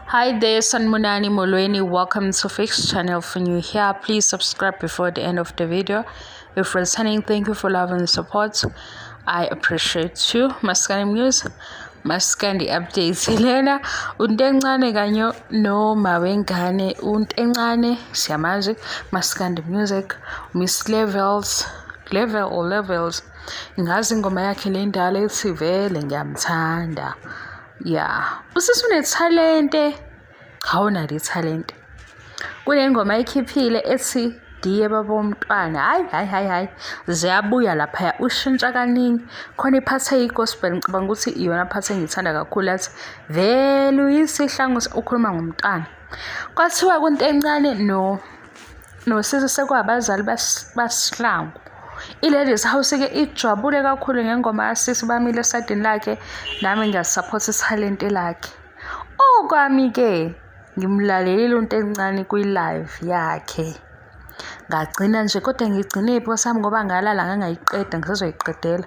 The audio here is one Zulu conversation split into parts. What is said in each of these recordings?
Hi there, Sanmunani Molweni. Welcome to Fix channel. For new here, please subscribe before the end of the video. If returning, thank you for love and support. I appreciate you. Maskandi News, Maskandi updates. Helena, untencane kanyo no mawengane, untencane siyamazi. Maskandi Music, Miss Levels. Ngazi ingoma yakhe le ndala ethi vele ngiyamthanda. Yeah, usisi unetalente, awunalo italente. Kule ngoma ayikhiphile ethi diye baba womntwana, hayi ziyabuya lapha ushintsha kaningi khona iphathe igospel. Ngicabanga ukuthi iyona phathe engithanda kakhulu athi vele uyisihlangu ukhuluma ngomntwana. Kwathiwa kunto encane no sisi sekwabazali basihlangu. I-Ladies House ke ijabule kakhulu ngengoma yasisi bamile esadini lakhe, nami ngiyasupport italente lakhe. Okwami ke ngimlalelile unto encane kwi-live yakhe. Ngagcina nje kodwa ngigcine ipho sami ngoba ngalala ngangayiqeda ngizoyiqedela.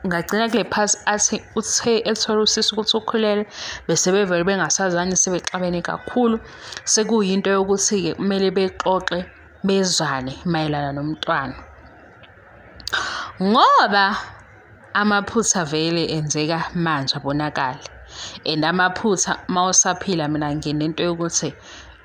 Ngagcina kule pass athi uthe ethola usisi ukuthi ukhulele bese bevele bengasazani sebexabene kakhulu. Sekuyinto yokuthi ke kumele bexoxe bezwane mayelana nomntwana, ngoba amaphutha vele enzeka manje abonakala. And amaphutha mawusaphila, mina nginento yokuthi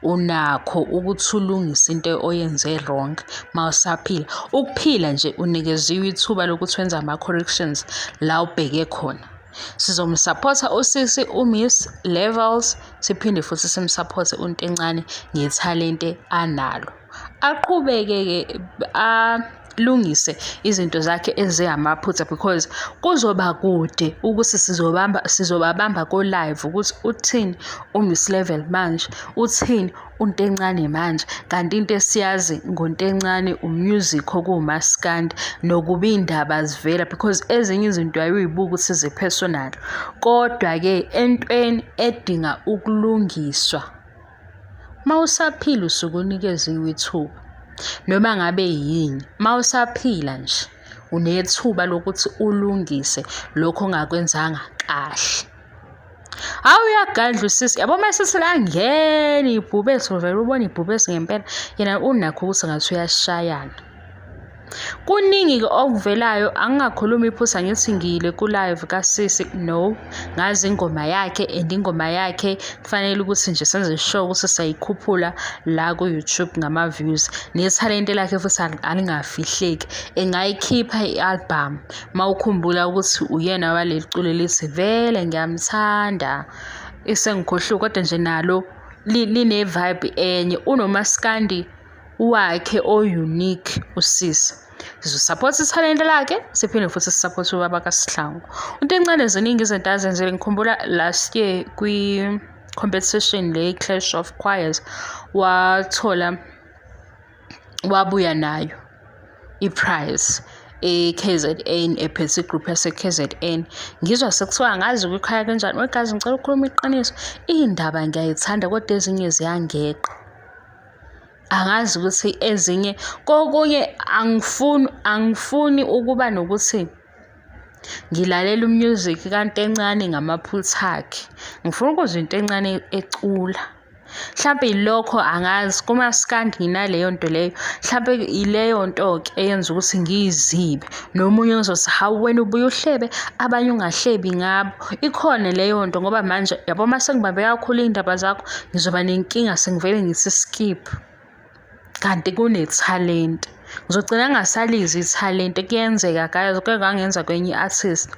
unakho ukuthi ulungise into oyenze wrong mawusaphila. Ukuphila nje unikeziwe ithuba lokuthi wenza ama-corrections la ubheke khona. Sizomsupporta usisi uMiss Levels, siphinde futhi simsupporte unto encane ngethalente analo. Aqhubeke alungise izinto zakhe eziyamaphutha, because kuzoba kude ukuthi sizobabamba ko live ukuthi uthini uMiss Level manje, uthini unto encane manje. Kanti into esiyazi ngonto encane umusic okumaskandi nokuba indaba zivela, because ezinye izinto ayibuka ukuthi zipersonal, kodwa ke entweni edinga ukulungiswa mawusaphila usuke unikeziwe ithuba. Noma ngabe yini, mawusaphila nje unethuba lokuthi ulungise lokho ongakwenzanga kahle. Awuyagadla usisi, yabo masisi la ngena ibhubesi, vele ubona ibhubesi ngempela yena unakho ukuthi ngathi uyashayana. Kuningi ke okuvelayo, angingakhuluma iphutha ngithi ngiyile ku live kasisi, no. Ngazi ingoma yakhe and ingoma yakhe kufanele ukuthi nje senze sure ukuthi sayikhuphula la ku YouTube ngama views. Nethalente lakhe futhi alingafihleki, engayikhipha i-album mawukhumbula ukuthi uyena waleli culo lithi vele ngiyamthanda. Isengikhohliwe kodwa nje nalo line vibe enye, unomaskandi wakhe o-unique usisi. Sizosupport italente lakhe, siphinde futhi sisupport ubaba kaSihlangu. Unto encane ziningi izinto azenzile. Ngikhumbula last year kwi-competition le Clash of Choirs wabuya nayo i-prize e-KZN, ephethe igroup yase-KZN. Ngizwa sekuthiwa ngazi kwikhaya kanjani, wegazi ngicela ukukhuluma iqiniso, iy'ndaba ngiyayithanda kodwa ezinye ziyangeqa. Angazi ukuthi ezinye kokunye angifuni ukuba nokuthi ngilalela umusic kanti encane ngamaphutha akhe. Ngifuna ukuzwa into encane ecula. Mhlawumbe ilokho angazi kumaskandi nginaleyo nto leyo. Mhlawumbe ileyo nto ke eyenza ukuthi ngiyizibe. Nomunye uzothi hawu wena ubuye uhlebe, abanye ungahlebi ngabo. Ikhona leyo nto ngoba manje yabo mase ngibambe kakhulu indaba zakho ngizoba nenkinga sengivele ngithi skip. Kanti kunetalente, ngizogcina ngasalizi italente. Kuyenzeka guys, kwangenza kwenye artist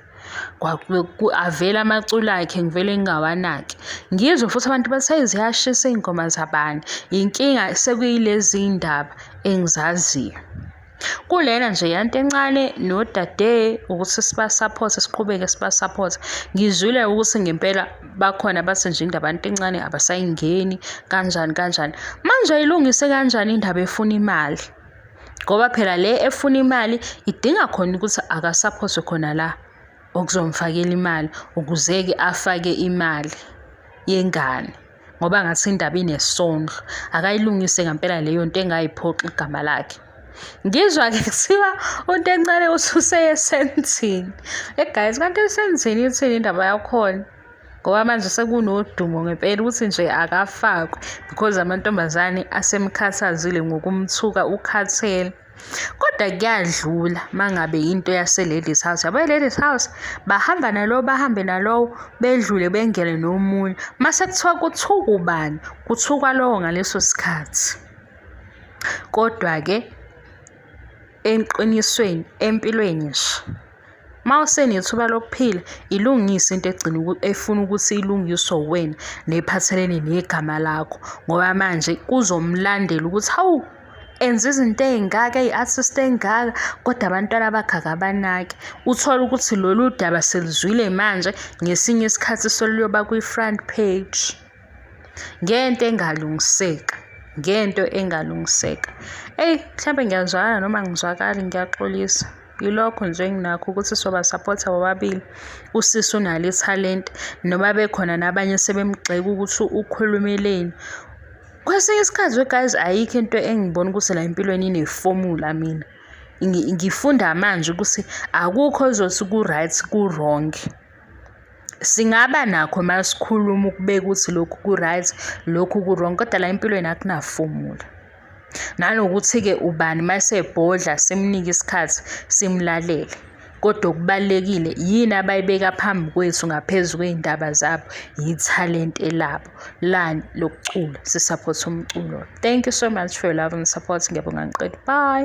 avela amaculo akhe ngivele ngingawanaki. Ngizwe futhi abantu bathi ziyashisa iy'ngoma zabani. Inkinga sekuyilezi ndaba engizaziyo. Kulena nje yanto encane nodade ukuthi sibasupport, siqhubeke sibasupport. Ngizwile ukuthi ngempela bakhona bathi nje indaba yanto encane abasayingeni kanjani. Manje ayilungise kanjani indaba efuna imali, ngoba phela le efuna imali idinga khona ukuthi akasupportwe khona la okuzomfakela imali ukuzeke afake imali yengane, ngoba ngathi indaba inesondlo. Akayilungise ngempela leyo nto engayiphoxa igama lakhe. Ngizwa ke kuthiwa unto encane ususe esenzini. Guys, kanti esenzini ithini indaba yakhona? ngoba manje sekunodumo ngempela ukuthi nje akafakwe because amantombazane asemkhathazile ngokumthuka ukhathele. Kodwa kuyadlula mangabe into yase-ladies house. Yabo i-ladies house bahamba nalowo bahambe nalowo bedlule bengene nomunye. Mase kuthiwa kuthuka ubani? Kuthukwa lowo ngaleso sikhathi. Kodwa-ke eqinisweni empilweni nje mawusenethuba lokuphila ilungise into efuna ukuthi ilungiswe wena nephathelene negama lakho, ngoba manje kuzomlandela ukuthi hawu enza izinto ey'ngaka ey-artist ey'ngaka kodwa abantwana bakhe akabanaki. Uthole ukuthi lolu daba selizwile manje ngesinye isikhathi soluyoba kwi-front page ngento engalungiseka. Mhlawumbe ngiyazwakala noma ngizwakali, ngiyaxolisa. Yilokho nje enginakho ukuthi soba-support-a bobabili. Usisi unalo ithalente noma bekhona nabanye sebemgxeka ukuthi ukhulumeleni. Kwesinye isikhathi guys, ayikho into engibona ukuthi la empilweni ine-formula mina. Ngifunda manje ukuthi akukho ozothi ku-right ku-wrong. Singaba nakho masikhuluma ukubeka ukuthi lokhu ku-right lokhu ku-wrong, kodwa la empilweni akuna-formula. Nanokuthi-ke ubani masebhodla simnike isikhathi simlalele, kodwa okubalulekile yini abayibeka phambi kwethu ngaphezu kwey'ndaba zabo, yithalente labo lani lokucula, sisupport umculo. Thank you so much for your love and support. Ngiyabonga ngiqede. Bye.